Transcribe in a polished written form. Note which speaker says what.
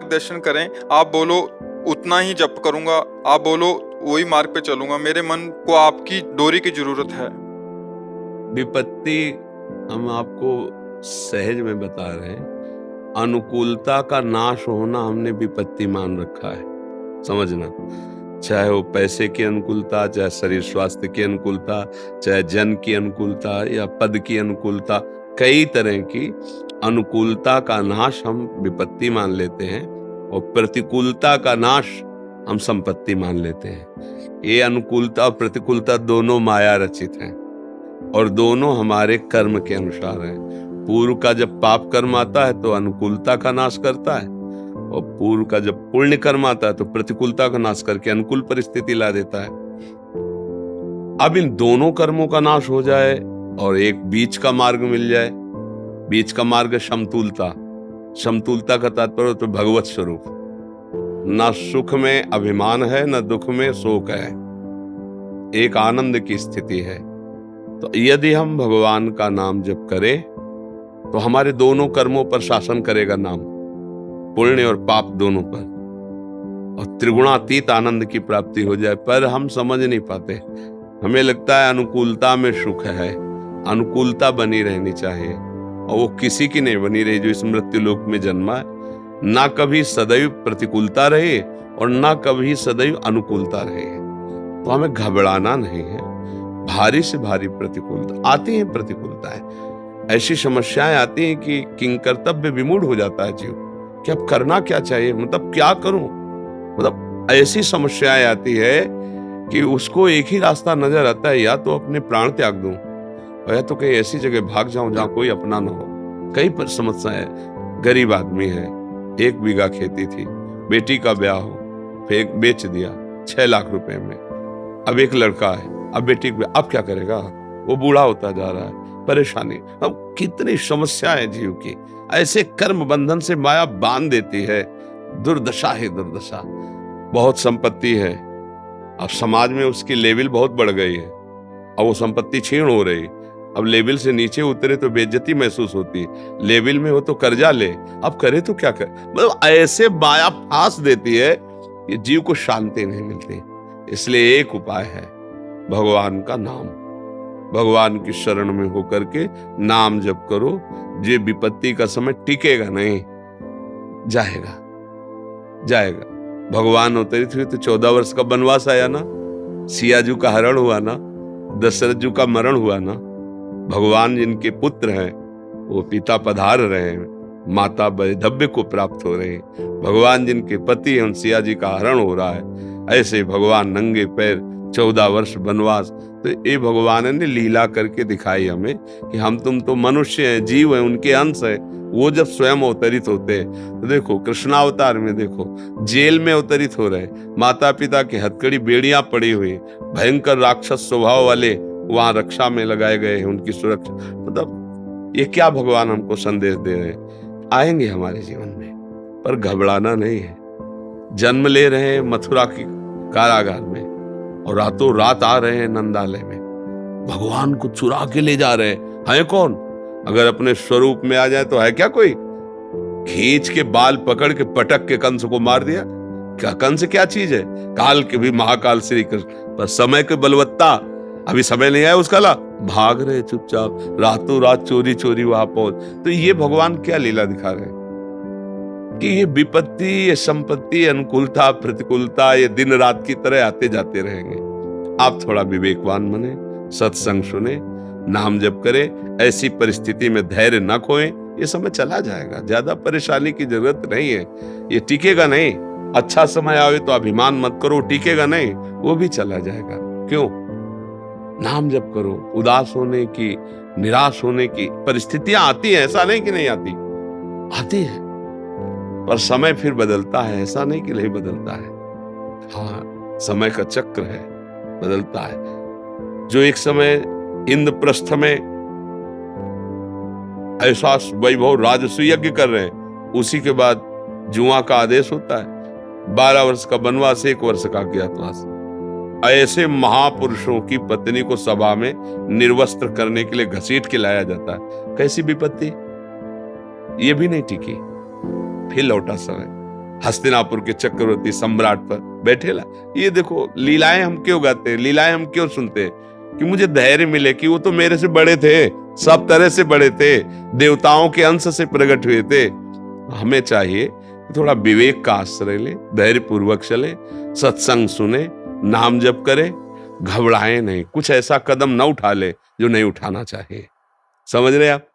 Speaker 1: मार्गदर्शन करें। आप बोलो उतना ही जप करूंगा, आप बोलो वही मार्ग पे चलूंगा। मेरे मन को आपकी डोरी की जरूरत है।
Speaker 2: विपत्ति हम आपको सहज में बता रहे हैं। अनुकूलता का नाश होना हमने विपत्ति मान रखा है, समझना। चाहे वो पैसे की अनुकूलता, चाहे शरीर स्वास्थ्य की अनुकूलता, चाहे जन की अनुकूलता या पद की अनुकूलता, कई तरह की अनुकूलता का नाश हम विपत्ति मान लेते हैं और प्रतिकूलता का नाश हम संपत्ति मान लेते हैं। ये अनुकूलता और प्रतिकूलता दोनों माया रचित हैं और दोनों हमारे कर्म के अनुसार हैं। पूर्व का जब पाप कर्म आता है तो अनुकूलता का नाश करता है, और पूर्व का जब पुण्य कर्म आता है तो प्रतिकूलता का नाश करके अनुकूल परिस्थिति ला देता है। अब इन दोनों कर्मों का नाश हो जाए और एक बीच का मार्ग मिल जाए। बीच का मार्ग है समतुलता। समतुलता का तात्पर्य तो भगवत स्वरूप। न सुख में अभिमान है, न दुख में शोक है, एक आनंद की स्थिति है। तो यदि हम भगवान का नाम जप करें तो हमारे दोनों कर्मों पर शासन करेगा नाम, पुण्य और पाप दोनों पर, और त्रिगुणातीत आनंद की प्राप्ति हो जाए। पर हम समझ नहीं पाते। हमें लगता है अनुकूलता में सुख है, अनुकूलता बनी रहनी चाहिए, और वो किसी की नहीं बनी रही जो इस मृत्यु लोक में जन्मा है। ना कभी सदैव प्रतिकूलता रहे और ना कभी सदैव अनुकूलता रहे। तो हमें घबराना नहीं है। भारी से भारी प्रतिकूलता आती है, प्रतिकूलताएं, ऐसी समस्याएं आती हैं कि किंग कर्तव्य विमूढ़ हो जाता है जीव कि अब करना क्या चाहिए, मतलब क्या करूं। मतलब ऐसी समस्याएं आती है कि उसको एक ही रास्ता नजर आता है, या तो अपने प्राण त्याग दूं और या तो कहीं ऐसी जगह भाग जाऊं जहां कोई अपना ना हो। कई समस्याएं। गरीब आदमी है, 1 बीघा खेती थी, बेटी का ब्याह हो, फिर बेच दिया 6 लाख रुपए में। अब एक लड़का है, अब बेटी अब क्या करेगा, वो बूढ़ा होता जा रहा है, परेशानी। अब कितनी समस्या है जीव की। ऐसे कर्म बंधन से माया बांध देती है। दुर्दशा है, दुर्दशा। बहुत संपत्ति है, अब समाज में उसकी लेवल बहुत बढ़ गई है, अब वो संपत्ति छीण हो रही। अब लेवल से नीचे उतरे तो बेइज्जती महसूस होती है, लेवल में हो तो कर्जा ले, अब करे तो क्या करे। मतलब ऐसे माया फांस देती है कि जीव को शांति नहीं मिलती। इसलिए एक उपाय है, भगवान का नाम। भगवान की शरण में होकर के नाम जप करो। ये विपत्ति का समय टिकेगा नहीं, जाएगा जाएगा। भगवान अवतरित हुए तो 14 वर्ष का वनवास आया ना, सियाजू का हरण हुआ ना, दशरथ जी का मरण हुआ ना। भगवान जिनके पुत्र हैं वो पिता पधार रहे हैं, माता वैधव्य को प्राप्त हो रहे हैं। भगवान जिनके पति हैं उन सिया जी का हरण हो रहा है। ऐसे भगवान नंगे पैर 14 वर्ष वनवास। तो ये भगवान ने लीला करके दिखाई हमें कि हम तुम तो मनुष्य हैं, जीव हैं, उनके अंश हैं। वो जब स्वयं अवतरित होते हैं तो देखो कृष्णावतार में देखो जेल में अवतरित हो रहे, माता पिता की हथकड़ी बेड़ियां पड़ी हुई, भयंकर राक्षस स्वभाव वाले वहां रक्षा में लगाए गए हैं, उनकी सुरक्षा। मतलब ये क्या भगवान हमको संदेश दे रहे हैं। आएंगे हमारे जीवन में, पर घबराना नहीं है। जन्म ले रहे हैं मथुरा की कारागार में और रातों रात आ रहे हैं नंदालय में। भगवान को चुरा के ले जा रहे हैं कौन? अगर अपने स्वरूप में आ जाए तो है क्या कोई? खींच के बाल पकड़ के पटक के कंस को मार दिया। क्या कंस क्या चीज है? काल के भी महाकाल श्री कृष्ण। पर समय की बलवत्ता, अभी समय नहीं आया उसका ला, भाग रहे चुपचाप, रातों रात चोरी चोरी वहां पहुंच। तो ये भगवान क्या लीला दिखा रहे हैं कि ये विपत्ति, ये संपत्ति, अनुकूलता प्रतिकूलता ये दिन रात की तरह आते जाते रहेंगे। आप थोड़ा विवेकवान बने, सत्संग सुने, नाम जप करें। ऐसी परिस्थिति में धैर्य न खोएं। ये समय चला जाएगा, ज्यादा परेशानी की जरूरत नहीं है, ये टिकेगा नहीं। अच्छा समय आवे तो अभिमान मत करो, टिकेगा नहीं, वो भी चला जाएगा। क्यों? नाम जप करो। उदास होने की, निराश होने की परिस्थितियां आती हैं, ऐसा नहीं कि नहीं आती, आती है, पर समय फिर बदलता है, ऐसा नहीं कि नहीं बदलता है। हाँ, समय का चक्र है, बदलता है। जो एक समय इंद्रप्रस्थ में ऐसा वैभव राजस्व यज्ञ कर रहे हैं, उसी के बाद जुआ का आदेश होता है, 12 वर्ष का वनवास, 1 वर्ष का अज्ञातवास। ऐसे महापुरुषों की पत्नी को सभा में निर्वस्त्र करने के लिए घसीट के लाया जाता है। कैसी विपत्ति! ये भी नहीं टिकी, फिर लौटा समय। हस्तिनापुर के चक्रवर्ती सम्राट पर बैठेला। ये देखो लीलाएं हम क्यों गाते हैं, लीलाएं हम क्यों सुनते हैं, कि मुझे धैर्य मिले कि वो तो मेरे से बड़े थे, सब तरह से बड़े थे, देवताओं के अंश से प्रकट हुए थे। हमें चाहिए कि थोड़ा विवेक का आश्रय ले, धैर्य पूर्वक चले, सत्संग सुने, नाम जप करे, घबराए नहीं, कुछ ऐसा कदम न उठा ले जो नहीं उठाना चाहिए। समझ रहे आप?